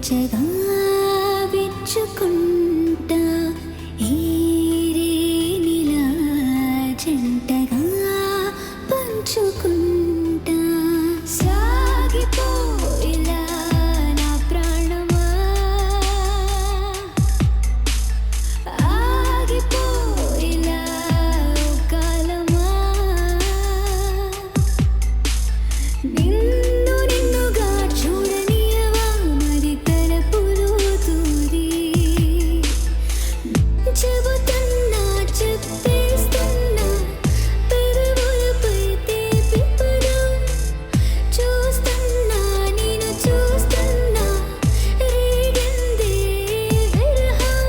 వెచ్చగా విచ్చుకుంటా ఈరేనిలా జంటగా పంచుకుంటా సాగిపోయిలా నా ప్రాణమా ఆగిపోయిలా కాలమా నిన్ను నిన్నుగా చూడనియవా మరి తలపులు తూరి చెబుతున్నా చెప్పేస్తున్నా పెదవులపై తీపి పదం చూస్తున్నా నేను చూస్తున్నా రేగిందే విరహం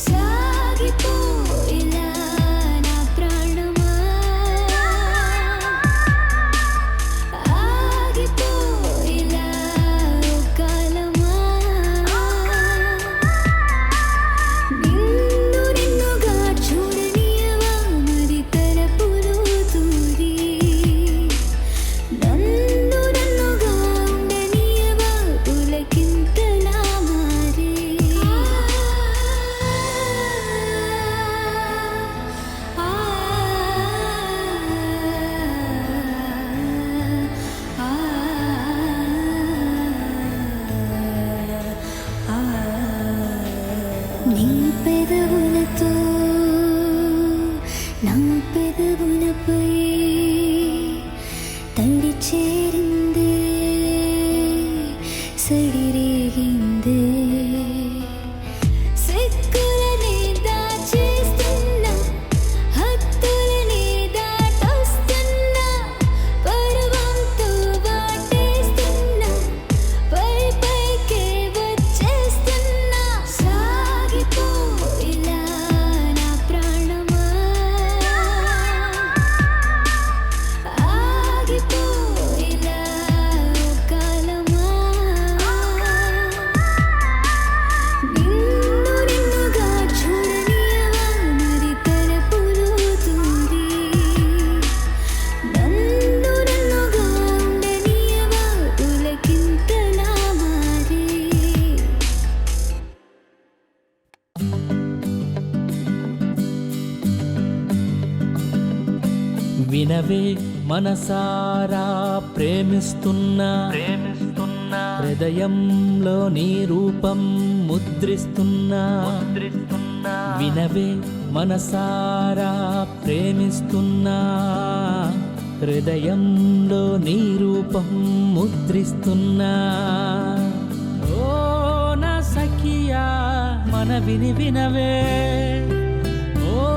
సాగిపోయిలా నా ప్రాణమా ఆగిపోయిలా కాలమా నిన్ను నిన్నుగా చూడనియవా మరి తలపులు తూరి నన్ను నన్నుగా ఉండనియవా పులకింతలా మారి నీ పెదవులతో నా పెదవులపై తడి చేరిందే సడిరేగిందే సిక్కులని దాచేస్తున్నా హద్దులని దాటొస్తున్నా పర్వంతో వాటేస్తున్నా పై పైకే వచ్చేస్తున్నా సాగిపోయిలా నా ప్రాణమా ఆగిపోయిలా కాలమా నిన్ను నిన్నుగా చూడనియవా మరి తలపులు తూరి నన్ను నన్నుగా ఉండనియవా పులకింతలా మారి వినవే మనసారా ప్రేమిస్తున్నా హృదయంలో నీ రూపం ముద్రిస్తున్నా వినవే మనసారా ప్రేమిస్తున్నా హృదయంలో నీ రూపం ముద్రిస్తున్నా ఓ నా సఖియా మన వినవే ఓ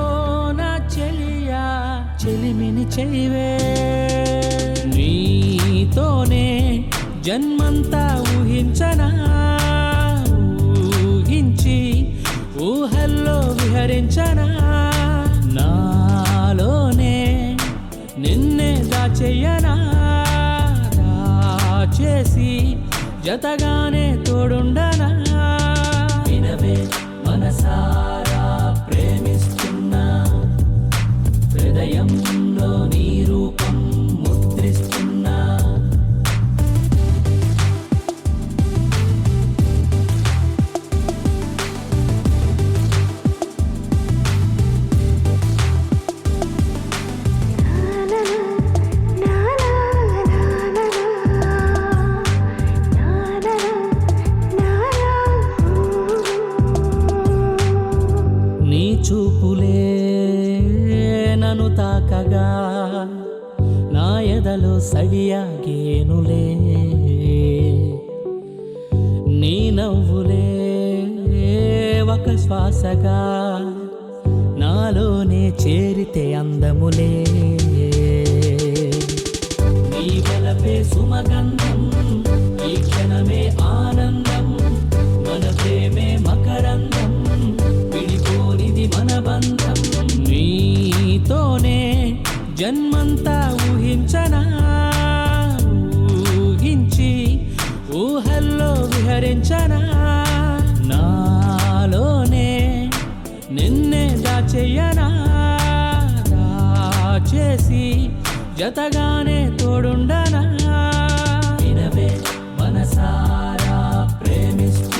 నా చెలియా చెలిమిని చెలివే నీతోనే జన్మంతా ఊహించనా ఊహించి ఊహల్లో విహరించనా నాలోనే నిన్నే దాచెయ్యనా దాచేసి జతగానే తోడుండనా వినవే మనసారా ప్రేమిస్తున్నా హృదయంలో నీ రూపం ముద్రిస్తున్నా నీ చూపులే నన్ను తాకగా నా ఎదలో సడియాగేనులే నీ నవ్వులే ఒక శ్వాసగా నాలోనే చేరితే అందములే నీ వలపే సుమగంధం ఈ క్షణమే ఆనందం మన ప్రేమే మకరందం విడిపోనిది మన బంధం నీతోనే జన్మంతా ఊహించనా ఊహించి ఊహల్లో విహరించనా నాలోనే నిన్నే దాచెయ్యనా దాచేసి జతగానే తోడుండనా వినవే మనసారా ప్రేమిస్తూ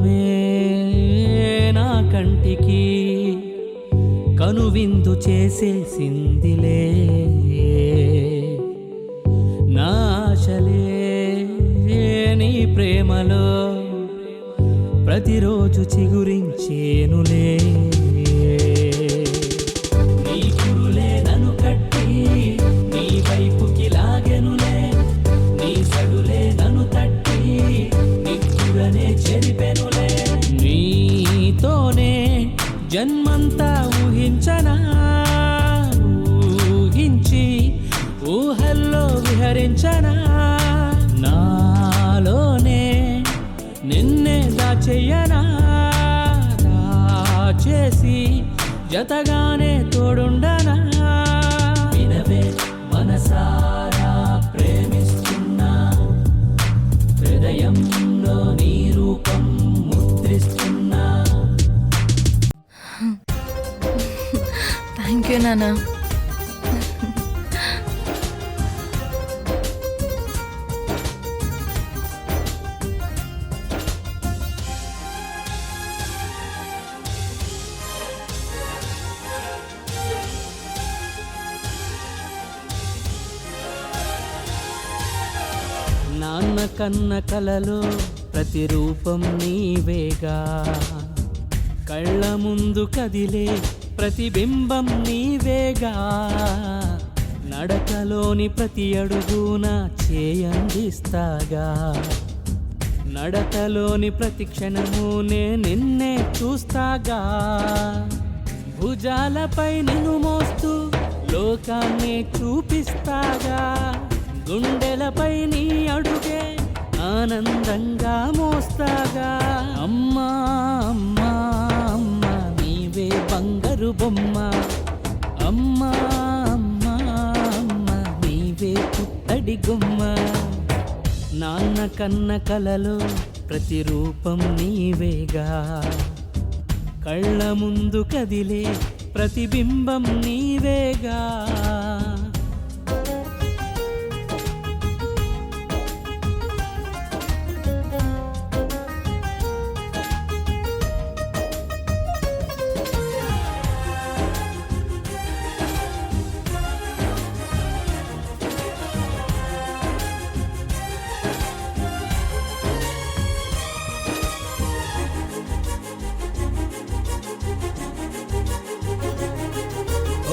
లోకమే నా కంటికి కనువిందు చేసేసిందిలే, నా ఆశలే నీ ప్రేమలో ప్రతిరోజు చిగురించేనులే. నీ కురులే నన్ను కట్టి నీ వైపుకి లాగెనులే, నీ సడులే నన్ను తట్టి నిక్కురనే చెరిపెనులే. నీతోనే జన్మంతా ఊహించనా, ఊహించి ఊహల్లో విహరించనా, నాలోనే నిన్నే దాచెయ్యనా, దాచేసి జతగానే తోడుండనా. వినవే మనసారా ప్రేమిస్తున్నా, హృదయంలో నీ రూపం ముద్రిస్తున్నా. థ్యాంక్ యూ నాన్న. నాన్న కన్న కలలో ప్రతిరూపం నీవేగా, కళ్ళ ముందు కదిలే ప్రతిబింబం నీవేగా, నడకలోని ప్రతి అడుగున చేయందిస్తాగా, నడకలోని ప్రతి క్షణము నిన్నే చూస్తాగా, భుజాలపై నిన్ను మోస్తూ లోకాన్ని చూపిస్తాగా, గుండెలపై నీ అడుగే ఆనందంగా మోస్తాగా. అమ్మా అమ్మా అమ్మా నీవే బంగారు బొమ్మ, అమ్మా అమ్మా అమ్మా నీవే పుత్తడి గుమ్మ. నాన్న కన్న కలలో ప్రతిరూపం నీవేగా, కళ్ళ ముందు కదిలే ప్రతిబింబం నీవేగా.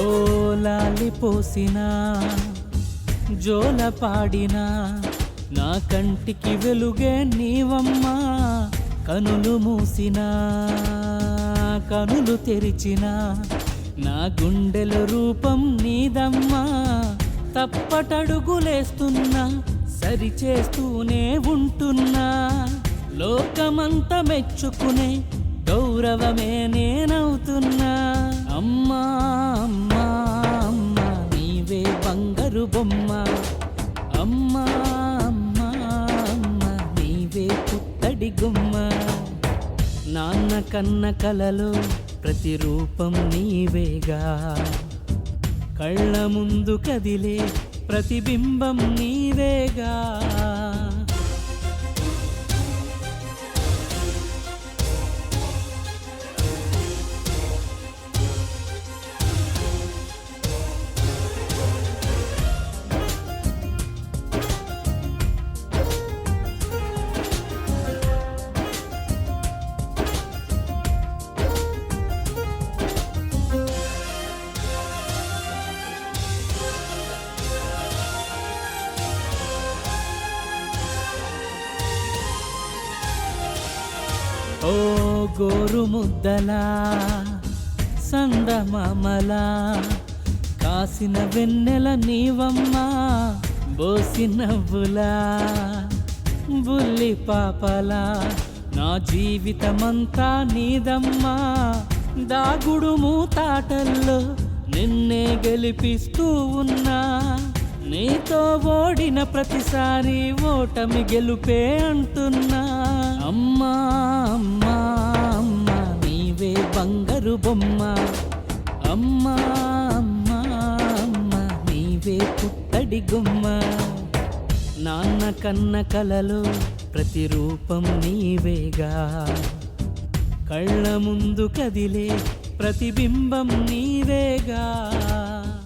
ఓ లాలి పోసిన జోల పాడిన నా కంటికి వెలుగే నీవమ్మా, కనులు మూసిన కనులు తెరిచిన నా గుండెల రూపం నీదమ్మా. తప్పటడుగులేస్తున్నా సరిచేస్తూనే ఉంటున్నా, లోకమంతా మెచ్చుకునే గౌరవమే నేనవుతున్నా. అమ్మా అమ్మా అమ్మా నీవే బంగారు బొమ్మ, అమ్మా అమ్మా అమ్మా నీవే పుత్తడి గుమ్మ. నాన్న కన్న కలలో ప్రతిరూపం నీవేగా, కళ్ళ ముందు కదిలే ప్రతిబింబం నీవేగా. ఓ గోరు ముద్దలా సందమామలా కాసిన వెన్నెల నీవమ్మా, బోసి నవ్వులా బుల్లి పాపలా నా జీవితమంతా నీదమ్మా. దాగుడు మూతాటల్లో నిన్నే గెలిపిస్తూ ఉన్నా, నీతో ఓడిన ప్రతిసారి ఓటమి గెలుపే అంటున్నా. అమ్మా అమ్మా అమ్మా నీవే బంగారు బొమ్మ, అమ్మా అమ్మా అమ్మా నీవే పుత్తడి గుమ్మ. నాన్న కన్న కలలో ప్రతిరూపం నీవేగా, కళ్ళ ముందు కదిలే ప్రతిబింబం నీవేగా